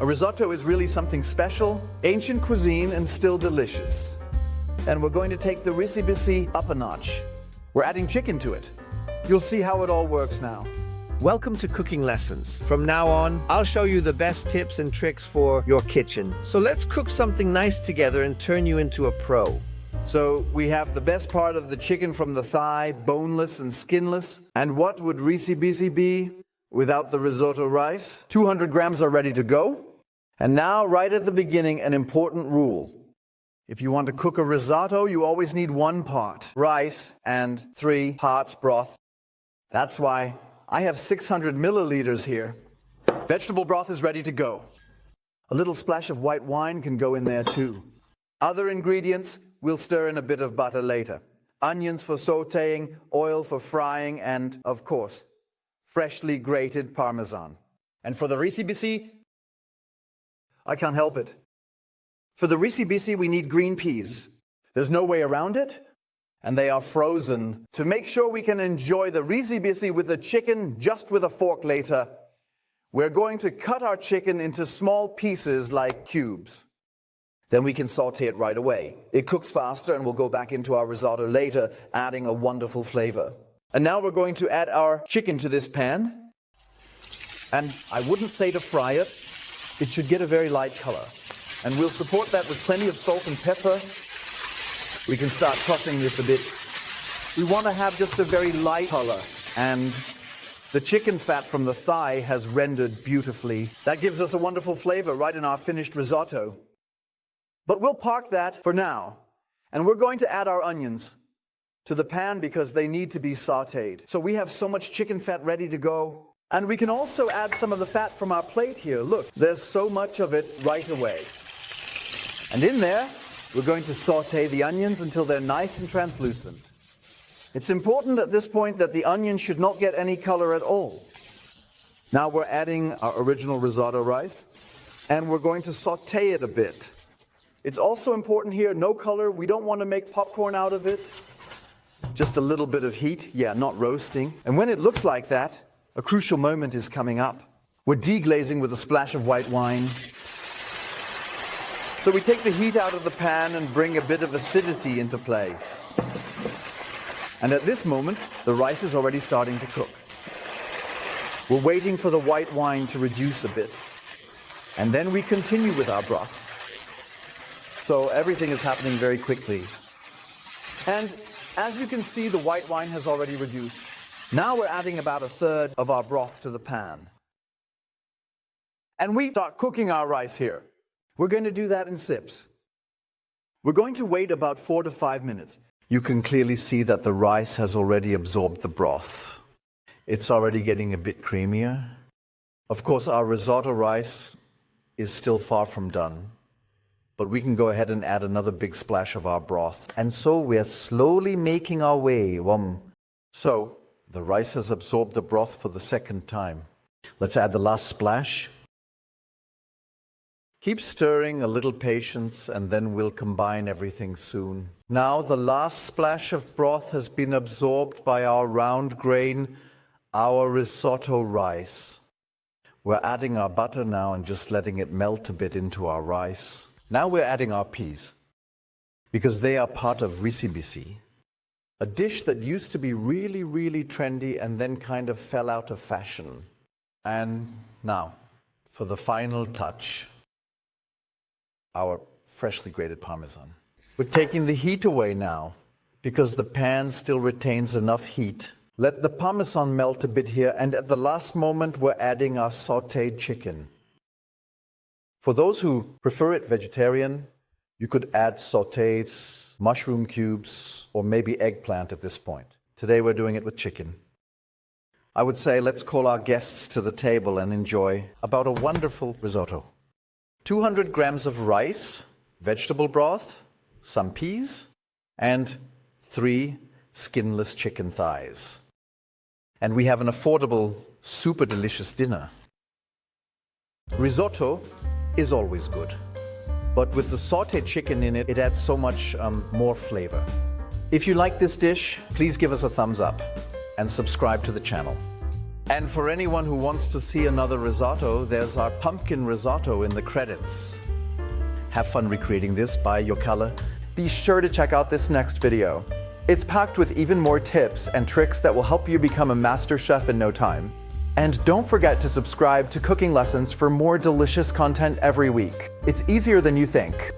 A risotto is really something special, ancient cuisine, and still delicious. And we're going to take the Risi Bisi up a notch. We're adding chicken to it. You'll see how it all works now. Welcome to Cooking Lessons. From now on, I'll show you the best tips and tricks for your kitchen. So let's cook something nice together and turn you into a pro. So we have the best part of the chicken from the thigh, boneless and skinless. And what would Risi Bisi be without the risotto rice? 200 grams are ready to go. And now, right at the beginning, an important rule. If you want to cook a risotto, you always need 1 part rice and 3 parts broth. That's why I have 600 milliliters here. Vegetable broth is ready to go. A little splash of white wine can go in there too. Other ingredients, we'll stir in a bit of butter later. Onions for sautéing, oil for frying, and, of course, freshly grated Parmesan. And for the Risi Bisi, I can't help it. For the Risi Bisi, we need green peas. There's no way around it, and they are frozen. To make sure we can enjoy the Risi Bisi with the chicken just with a fork later, we're going to cut our chicken into small pieces like cubes. Then we can saute it right away. It cooks faster and we'll go back into our risotto later, adding a wonderful flavor. And now we're going to add our chicken to this pan. And I wouldn't say to fry it. It should get a very light color. And we'll support that with plenty of salt and pepper. We can start tossing this a bit. We want to have just a very light color. And the chicken fat from the thigh has rendered beautifully. That gives us a wonderful flavor right in our finished risotto. But we'll park that for now. And we're going to add our onions to the pan because they need to be sauteed. So we have so much chicken fat ready to go. And we can also add some of the fat from our plate here. Look, there's so much of it right away. And in there, we're going to saute the onions until they're nice and translucent. It's important at this point that the onion should not get any color at all. Now we're adding our original risotto rice, and we're going to saute it a bit. It's also important here, no color. We don't want to make popcorn out of it. Just a little bit of heat, yeah, not roasting. And when it looks like that, a crucial moment is coming up. We're deglazing with a splash of white wine. So we take the heat out of the pan and bring a bit of acidity into play. And at this moment, the rice is already starting to cook. We're waiting for the white wine to reduce a bit. And then we continue with our broth. So everything is happening very quickly. And as you can see, the white wine has already reduced. Now we're adding about 1/3 of our broth to the pan. And we start cooking our rice here. We're going to do that in sips. We're going to wait about 4 to 5 minutes. You can clearly see that the rice has already absorbed the broth. It's already getting a bit creamier. Of course, our risotto rice is still far from done. But we can go ahead and add another big splash of our broth. And so we're slowly making our way. So the rice has absorbed the broth for the second time. Let's add the last splash. Keep stirring, a little patience, and then we'll combine everything soon. Now the last splash of broth has been absorbed by our round grain, our risotto rice. We're adding our butter now and just letting it melt a bit into our rice. Now we're adding our peas, because they are part of Risi Bisi, a dish that used to be really, really trendy and then kind of fell out of fashion. And now, for the final touch, our freshly grated Parmesan. We're taking the heat away now, because the pan still retains enough heat. Let the Parmesan melt a bit here, and at the last moment, we're adding our sautéed chicken. For those who prefer it vegetarian, you could add sautéed mushroom cubes or maybe eggplant at this point. Today we're doing it with chicken. I would say let's call our guests to the table and enjoy about a wonderful risotto. 200 grams of rice, vegetable broth, some peas, and 3 skinless chicken thighs. And we have an affordable, super delicious dinner. Risotto is always good, but with the sautéed chicken in it, it adds so much more flavor. If you like this dish, please give us a thumbs up and subscribe to the channel. And for anyone who wants to see another risotto, there's our pumpkin risotto in the credits. Have fun recreating this by your color. Be sure to check out this next video. It's packed with even more tips and tricks that will help you become a master chef in no time. And don't forget to subscribe to Cooking Lessons for more delicious content every week. It's easier than you think.